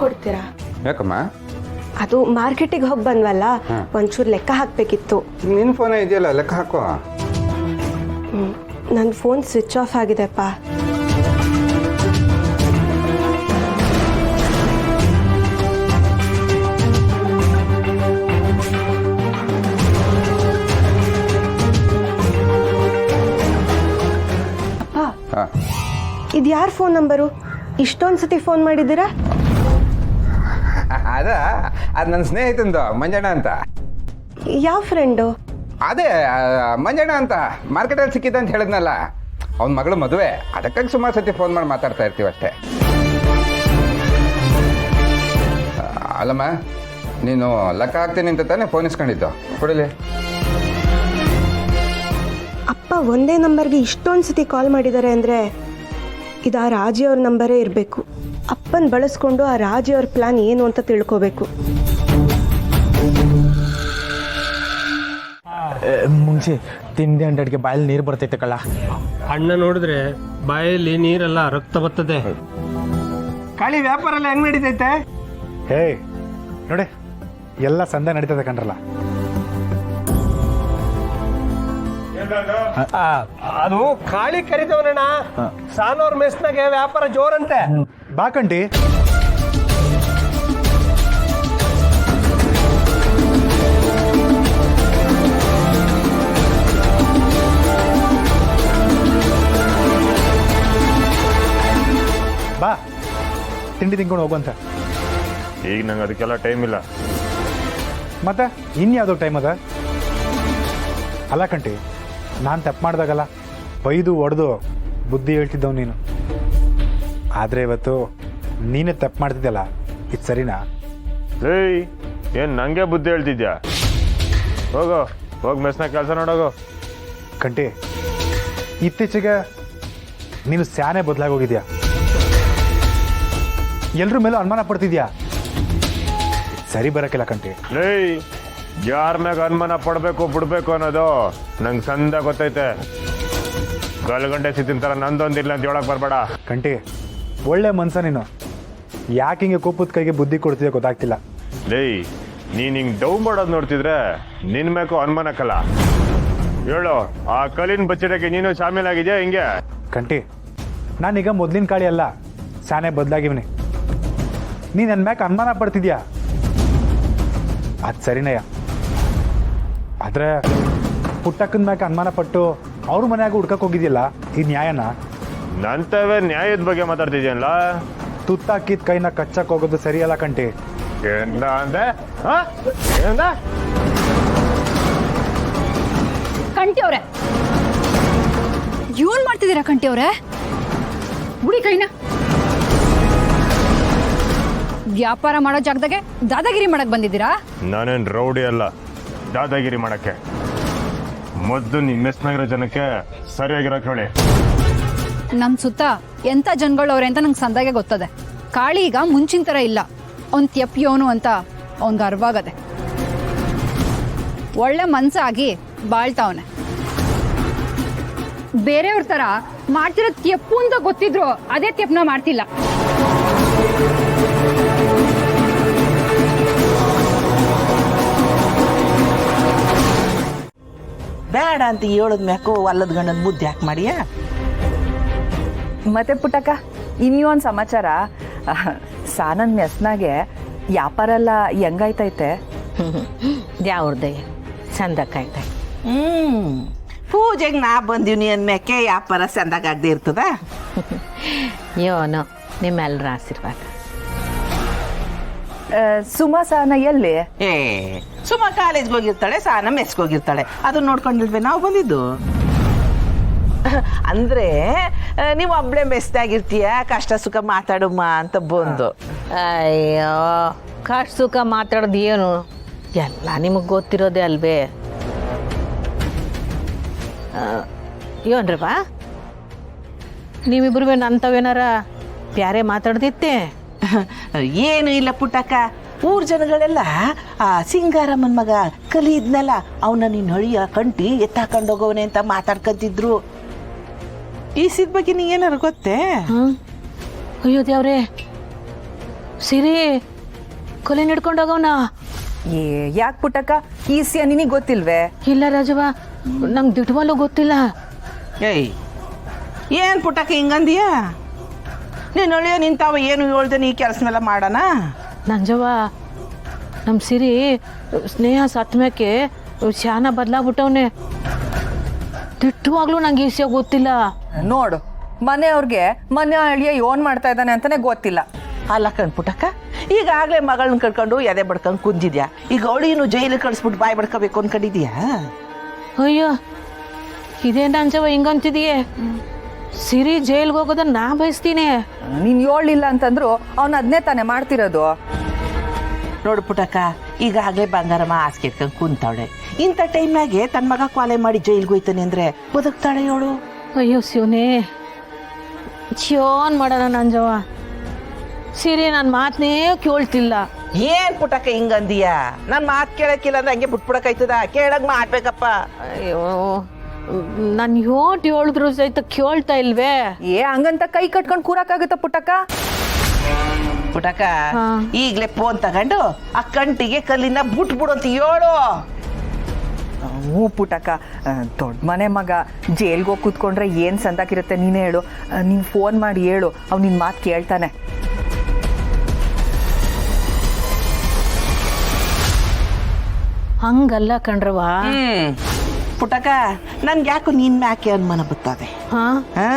ಕೊಡ್ತೀರಾ? ಯಾಕಮ್ಮ? ಅದು ಮಾರ್ಕೆಟಿಗೆ ಹೋಗಿ ಬಂದ್ವಲ್ಲ, ಒಂಚೂರು ಲೆಕ್ಕ ಹಾಕಬೇಕಿತ್ತು. ನಿನ್ನ ಫೋನೇ ಇದೆಯಲ್ಲ, ಲೆಕ್ಕ ಹಾಕೋ. ನನ್ನ ಫೋನ್ ಸ್ವಿಚ್ ಆಫ್ ಆಗಿದೆಪ್ಪ. ಅಪ್ಪ, ಇದು ಯಾರ ಫೋನ್ ನಂಬರು? ಇಷ್ಟೊಂದು ಸತಿ ಫೋನ್ ಮಾಡಿದ್ದೀರಾ? ಅದು ನನ್ನ ಸ್ನೇಹಿತಂದು ಮಂಜಣ್ಣ ಅಂತ. ಯಾವ ಫ್ರೆಂಡು? ಅದೇ ಮಂಜಣ್ಣ ಅಂತ ಮಾರ್ಕೆಟಲ್ಲಿ ಸಿಕ್ಕಿದ್ದ ಅಂತ ಹೇಳಿದ್ನಲ್ಲ, ಅವನ ಮಗಳು ಮದುವೆ, ಅದಕ್ಕಾಗಿ ಸುಮಾರು ಸತಿ ಫೋನ್ ಮಾಡಿ ಮಾತಾಡ್ತಾ ಇರ್ತೀವಿ ಅಷ್ಟೇ. ಅಲ್ಲಮ್ಮ, ನೀನು ಲೆಕ್ಕ ಹಾಕ್ತೀನಿ ಅಂತ ತಾನೇ ಫೋನ್ ಇಸ್ಕೊಂಡಿದ್ದು? ಕೊಡಲಿ. ಅಪ್ಪ ಒಂದೇ ನಂಬರ್ಗೆ ಇಷ್ಟೊಂದು ಸತಿ ಕಾಲ್ ಮಾಡಿದ್ದಾರೆ ಅಂದರೆ ಇದು ಆ ರಾಜಿ ಅವ್ರ ನಂಬರೇ ಇರಬೇಕು. ಅಪ್ಪನ ಬಳಸ್ಕೊಂಡು ಆ ರಾಜಿ ಅವ್ರ ಪ್ಲಾನ್ ಏನು ಅಂತ ತಿಳ್ಕೋಬೇಕು. ಮುಂಚೆ ತಿಂಡಿ ಅಂಡಡಿಗೆ ಬಾಯಲ್ಲಿ ನೀರು ಬರ್ತೈತೆ ಕಳ್ಳ. ಅಣ್ಣ ನೋಡಿದ್ರೆ ಬಾಯಲ್ಲಿ ನೀರೆಲ್ಲ ರಕ್ತ ಬರ್ತದೆ. ಕಾಳಿ ವ್ಯಾಪಾರ ಎಲ್ಲ ಹೆಂಗ್ ನಡೀತೈತೆ? ಹೇ ನೋಡಿ, ಎಲ್ಲ ಸಂದೆ ನಡೀತದೆ ಕಣ್ರಲ್ಲ. ಅದು ಕಾಳಿ ಕರಿದವನಣ್ಣ. ಸಾನೋರ್ ಮೆಸ್ನಾಗೆ ವ್ಯಾಪಾರ ಜೋರಂತೆ. ಬಾಕಂಟಿ ಬಾ, ತಿಂಡಿ ತಿನ್ಕೊಂಡು ಹೋಗುವಂತ. ಈಗ ನಂಗೆ ಅದಕ್ಕೆಲ್ಲ ಟೈಮ್ ಇಲ್ಲ. ಮತ್ತೆ ಇನ್ಯಾವುದೋ ಟೈಮ್ ಅದ? ಅಲ್ಲ ಕಂಟಿ, ನಾನು ತಪ್ಪು ಮಾಡಿದಾಗಲ್ಲ ಬೈದು ಹೊಡೆದು ಬುದ್ಧಿ ಹೇಳ್ತಿದ್ದವು ನೀನು. ಆದರೆ ಇವತ್ತು ನೀನೇ ತಪ್ಪು ಮಾಡ್ತಿದ್ದಲ್ಲ, ಇದು ಸರಿನಾ? ಏಯ್, ಏನು ನನಗೆ ಬುದ್ಧಿ ಹೇಳ್ತಿದ್ಯಾ? ಹೋಗು ಮೆಸ್ನಾಗ ಕೆಲಸ ನೋಡೋಗು. ಕಂಟಿ, ಇತ್ತೀಚೆಗೆ ನೀನು ಸ್ಯಾನೆ ಬದಲಾಗೋಗಿದ್ಯಾ. ಎಲ್ರ ಮೇಲೂ ಅನುಮಾನ ಪಡ್ತಿದ್ಯಾ. ಸರಿ ಬರೋಕ್ಕಿಲ್ಲ ಕಂಟಿ. ಏಯ್, ಯಾರ ಮ್ಯಾಗ ಅನುಮಾನ ಪಡಬೇಕು ಬಿಡ್ಬೇಕು ಅನ್ನೋದು ನಂಗೆ ಸಂದ ಗೊತ್ತೈತೆ. ಗಂಟೆ ಸಿತ್ತಿನ ಥರ ನಂದೊಂದಿಲ್ಲ ಅಂತ ಹೇಳಕ್ ಬರಬೇಡ. ಕಂಟಿ, ಒಳ್ಳೆ ಮನ್ಸ ನೀನು. ಯಾಕೆ ಹಿಂಗೆ ಕೋಪದ ಕೈಗೆ ಬುದ್ಧಿ ಕೊಡ್ತಿದ್ಯೋ ಗೊತ್ತಾಗ್ತಿಲ್ಲ. ಲೇಯ್, ನೀನು ಹಿಂಗೆ ಡೌ ಮಾಡೋದು ನೋಡ್ತಿದ್ರೆ ನಿನ್ನ ಮೇಕೂ ಅನುಮಾನಕ್ಕಲ್ಲ. ಹೇಳು, ಆ ಕಲ್ಲಿನ ಬಚ್ಚಿಡಕ್ಕೆ ನೀನು ಶಾಮೀಲಾಗಿದ್ಯಾ ಹಿಂಗೆ? ಕಂಟಿ, ನಾನೀಗ ಮೊದಲಿನ ಕಾಳಿ ಅಲ್ಲ, ಸ್ಯಾನೆ ಬದಲಾಗಿವ್ನಿ. ನೀ ನನ್ನ ಮ್ಯಾಕೆ ಅನುಮಾನ ಪಡ್ತಿದ್ಯಾ, ಅದು ಸರಿನಯ್ಯ. ಆದರೆ ಪುಟ್ಟಕ್ಕನ ಮ್ಯಾಕೆ ಅನುಮಾನ ಪಟ್ಟು ಅವ್ರ ಮನ್ಯಾಗ ಹುಡ್ಕಕ್ಕೆ ಹೋಗಿದ್ಯಲ್ಲ, ಇದು ನ್ಯಾಯನಾ? ನಂತವೇ ನ್ಯಾಯದ ಬಗ್ಗೆ ಮಾತಾಡ್ತಿದ್ಯಲ್ಲ. ತುತ್ತಾಕಿದ ಕೈನ ಕಚ್ಚಕ್ಕೆ ಹೋಗೋದು ಸರಿಯಲ್ಲ ಕಂಟಿ. ಎಂದ ಅಂದೆ? ಎಂದ? ಕಂಟಿ ಅವ್ರೆ, ಏನ್ ಮಾಡ್ತಿದ್ದೀರಾ ಕಂಟಿ ಅವ್ರೆ? ಬುಡಿ ಕೈನ. ವ್ಯಾಪಾರ ಮಾಡೋ ಜಾಗದಾಗೆ ದಾದಾಗಿರಿ ಮಾಡಕ್ ಬಂದಿದ್ದೀರಾ? ನಾನೇನ್ ರೌಡಿ ಅಲ್ಲ ದಾದಾಗಿರಿ ಮಾಡಕ್ಕೆ. ಮೊದಲು ನಿಮ್ಮ ಮೆಸ್ನಾಗಿರೋ ಜನಕ್ಕೆ ಸರಿಯಾಗಿರೋಕೆ ಹೇಳಿ. ನಮ್ ಸುತ್ತ ಎಂತ ಜನಗಳವ್ರೆ ಅಂತ ನಂಗೆ ಸಂದಾಗೆ ಗೊತ್ತದೆ. ಕಾಳಿ ಈಗ ಮುಂಚಿನ ಥರ ಇಲ್ಲ. ಅವ್ನ್ ತ್ಯಪ್ಯೋನು ಅಂತ ಅವ್ನ್ಗೆ ಅರ್ವಾಗದೆ. ಒಳ್ಳೆ ಮನ್ಸಾಗಿ ಬಾಳ್ತಾವನೆ. ಬೇರೆಯವ್ರ ಥರ ಮಾಡ್ತಿರೋ ತ್ಯಪ್ಪು ಅಂತ ಗೊತ್ತಿದ್ರು ಅದೇ ತ್ಯಪ್ನ ಮಾಡ್ತಿಲ್ಲ. ಬೇಡ ಅಂತ ಹೇಳದ್ ಮ್ಯಾಕು ಅಲ್ಲದ ಗಂಡನ ಮುದ್ದೆ ಯಾಕೆ ಮಾಡಿಯಾ? ಮತ್ತೆ ಪುಟ್ಟಕ್ಕ, ಇನ್ನೊಂದು ಸಮಾಚಾರ. ಸಾನನ್ ಮೆಸ್ನಾಗೆ ವ್ಯಾಪಾರ ಎಲ್ಲ ಹೆಂಗಾಯ್ತೈತೆ? ಯಾವ್ರದೇ ಚಂದಕ್ಕಾಯ್ತ. ಪೂಜೆಗೆ ನಾ ಬಂದೀನಿ ಅಂದ್ಮ್ಯಾಕೆ ವ್ಯಾಪಾರ ಚಂದಾಗದೆ ಇರ್ತದ. ಯೋನು ನಿಮ್ಮೆಲ್ಲರ ಆಶೀರ್ವಾದ. ಸುಮಾ ಸಾನ ಎಲ್ಲಿ? ಏ, ಸುಮ್ಮ ಕಾಲೇಜ್ಗೆ ಹೋಗಿರ್ತಾಳೆ, ಸಾನ ಮೆಸ್ಗೆ ಹೋಗಿರ್ತಾಳೆ. ಅದನ್ನ ನೋಡ್ಕೊಂಡಿಲ್ವೇ ನಾವು ಬಂದಿದ್ದು? ಅಂದ್ರೆ ನೀವು ಒಬ್ಳೆ ಮೆಸ್ತಾಗಿರ್ತೀಯ, ಕಷ್ಟ ಸುಖ ಮಾತಾಡಮ್ಮ ಅಂತ ಬಂದು. ಅಯ್ಯೋ, ಕಷ್ಟ ಸುಖ ಮಾತಾಡೋದು ಏನು ಎಲ್ಲ ನಿಮಗೆ ಗೊತ್ತಿರೋದೇ ಅಲ್ವೇ? ಏನ್ರಪ್ಪ, ನೀವಿಬ್ರು ನಂತವೇನಾರ ಬ್ಯಾರೆ ಮಾತಾಡ್ದಿತ್ತೆ? ಏನು ಇಲ್ಲ ಪುಟ್ಟಕ್ಕ, ಊರ್ ಜನಗಳೆಲ್ಲ ಆ ಸಿಂಗಾರಮ್ಮನ ಮಗ ಕಲಿದ್ನಲ್ಲ, ಅವನ ನೀನು ಹಳಿಯ ಕಂಟಿ ಎತ್ತಾಕೊಂಡೋಗವನೆ ಅಂತ ಮಾತಾಡ್ಕೊಂತಿದ್ರು. ಈ ಸಿದ್ ಬಗ್ಗೆ ನೀ ಏನಾರು ಗೊತ್ತೇ? ಅಯ್ಯೋ ದೇವ್ರೆ, ಸಿರಿ ಕೊಲೆ ಹಿಡ್ಕೊಂಡೋಗವನ. ಏ ಯಾಕೆ ಪುಟ್ಟಕ್ಕ ಈ ವಿಷಯ ನಿನಗೆ ಗೊತ್ತಿಲ್ವೇ? ಇಲ್ಲ ರಾಜವ್ವ, ನಂಗೆ ದಿಟ್ವಾಲು ಗೊತ್ತಿಲ್ಲ. ಏಯ್ ಏನು ಪುಟ್ಟಕ್ಕ ಹಿಂಗಂದಿಯ? ನೀನು ಅಳಿಯೋ ನಿಂತಾವ ಏನು ಹೇಳ್ದೆ ನೀ ಕೆಲಸನೆಲ್ಲ ಮಾಡೋಣ. ನಂಜವ್ವ, ನಮ್ಮ ಸಿರಿ ಸ್ನೇಹ ಸತ್ಮ್ಯಾಕೆ ಶಾನ ಬದಲಾಗ್ಬಿಟ್ಟವನೆ. ದಿಟ್ಟವಾಗ್ಲೂ ನಂಗೆ ಈ ವಿಷಯ ಗೊತ್ತಿಲ್ಲ. ನೋಡು, ಮನೆಯವ್ರಿಗೆ ಮನೆ ಅಳಿಯ ಏನ್ ಮಾಡ್ತಾ ಇದ್ದಾನೆ ಅಂತಾನೆ ಗೊತ್ತಿಲ್ಲ. ಅಲ್ಲ ಕಣ್ ಪುಟ್ಟಕ್ಕ, ಈಗಾಗಲೇ ಮಗಳನ್ನ ಕರ್ಕೊಂಡು ಎದೆ ಬಡ್ಕೊಂಡು ಕುಂದಿದ್ಯಾ. ಈಗ ಅವಳಿನು ಜೈಲಿಗೆ ಕಳಿಸ್ಬಿಟ್ಟು ಬಾಯಿ ಬಡ್ಕೋಬೇಕು ಅನ್ಕೊಂಡಿದ್ಯಾ? ಅಯ್ಯೋ, ಇದೇ ನಂಜವ್ವ ಹಿಂಗಂತಿದೀಯೇ? ಸಿರಿ ಜೈಲ್ಗೆ ಹೋಗೋದನ್ನ ನಾ ಬಯಸ್ತೀನಿ. ನೀನ್ ಹೇಳಿಲ್ಲ ಅಂತಂದ್ರು ಅವ್ನ ಅದನ್ನೇ ತಾನೇ ಮಾಡ್ತಿರೋದು. ನೋಡು ಪುಟ್ಟಕ್ಕ, ಈಗಾಗಲೇ ಬಂಗಾರಮ್ಮ ಹಾಸಿಗೆ ಇಟ್ಕೊಂಡು ಕುಂತವಳೆ. ಇಂಥ ಟೈಮ್ನಾಗೆ ತನ್ನ ಮಗ ಕ್ವಾಲೆ ಮಾಡಿ ಜೈಲ್ಗೆ ಹೋಯ್ತಾನೆ ಅಂದ್ರೆ ಬದುಕ್ತಾಳೆ ಅವಳು? ಅಯ್ಯೋ ಶಿವನೇ, ಚೋನ್ ಮಾಡೋಣ ನಂಜವ್ವ. ಸಿರಿ ನನ್ನ ಮಾತನ್ನೇ ಕೇಳ್ತಿಲ್ಲ. ಏನ್ ಪುಟ್ಟಕ್ಕ ಹಿಂಗಂದಿಯ? ನನ್ನ ಮಾತು ಕೇಳಕ್ಕಿಲ್ಲ ಅಂದ್ರೆ ಹಂಗೆ ಬಿಟ್ಬಿಡಕಾಯ್ತದ? ಕೇಳಕ್ ಮಾಡ್ಬೇಕಪ್ಪ. ಅಯ್ಯೋ, ನಾನು ಯೋಟ್ ಹೇಳಿದ್ರು ಸಹಿತ ಕೇಳ್ತಾ ಇಲ್ವೇ? ಏ ಹಂಗಂತ ಕೈ ಕಟ್ಕೊಂಡು ಕೂರಕ್ಕಾಗತ್ತ ಪುಟ್ಟಕ್ಕ? ಪುಟ್ಟಕ್ಕ, ಈಗ್ಲೇ ಫೋನ್ ತಗೊಂಡು ಆ ಕಂಟಿಗೆ ಕಲ್ಲಿನ ಬಿಟ್ಬಿಡು ಅಂತ ಹೇಳು. ಹ್ಞೂ ಪುಟ್ಟಕ್ಕ, ದೊಡ್ಡ ಮನೆ ಮಗ ಜೈಲ್ಗೆ ಹೋಗಿ ಕೂತ್ಕೊಂಡ್ರೆ ಏನು ಸಂದಾಕಿರುತ್ತೆ ನೀನೇ ಹೇಳು. ನೀನು ಫೋನ್ ಮಾಡಿ ಹೇಳು, ಅವ್ನು ನಿನ್ನ ಮಾತು ಕೇಳ್ತಾನೆ. ಹಂಗಲ್ಲ ಕಣ್ರವ. ಪುಟ್ಟಕ್ಕ, ನನ್ಗೆ ಯಾಕೋ ನಿನ್ ಮ್ಯಾಕೆ ಅನುಮಾನ ಬರ್ತದೆ. ಹಾ ಹಾ